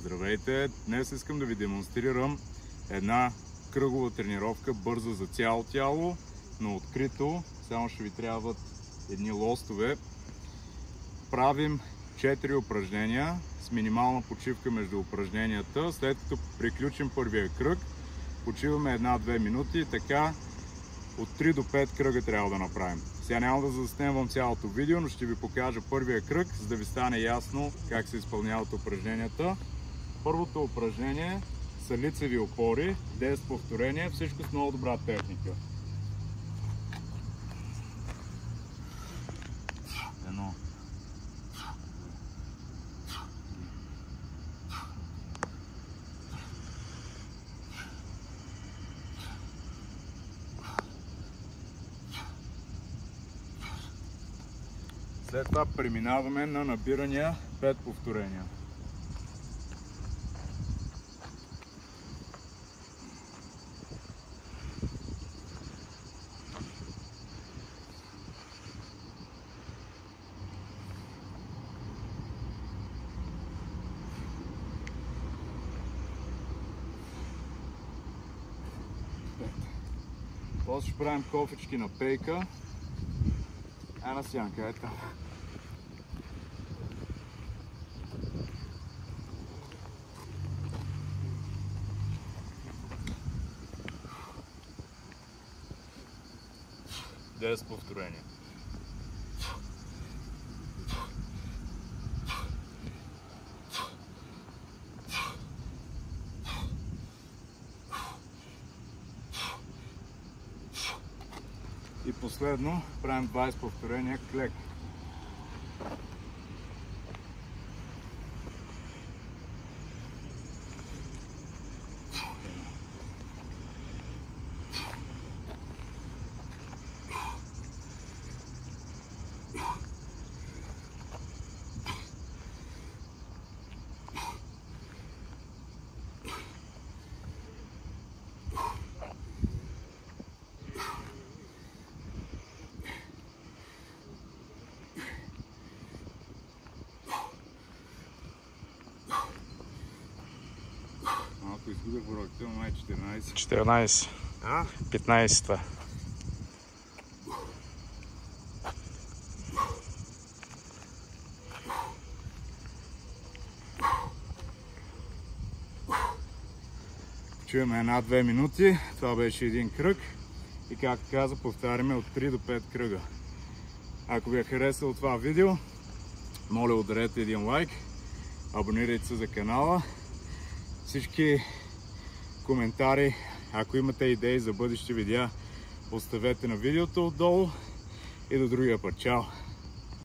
Здравейте! Днес искам да ви демонстрирам една кръгова тренировка, бърза за цяло тяло, но открито. Само ще ви трябват едни лостове. Правим 4 упражнения с минимална почивка между упражненията. След като приключим първия кръг, почиваме 1-2 минути и така от 3 до 5 кръга трябва да направим. Сега няма да заснемам цялото видео, но ще ви покажа първия кръг, за да ви стане ясно как се изпълняват упражненията. Първото упражнение са лицеви опори, 10 повторения, всичко с много добра техника. Едно. След това преминаваме на набирания 5 повторения. После ще правим кофички на пейка. На сянка, е там. Десет повторения. И последно правим 20 повторения клек. Малко изгубях броя, май 14. 15 това. Чуваме 1-2 минути. Това беше един кръг. И както каза, повтаряме от 3 до 5 кръга. Ако ви е харесало това видео, моля ударете един лайк, абонирайте се за канала. Всички коментари, ако имате идеи за бъдещи видеа, оставете на видеото отдолу и до другия път. Чао!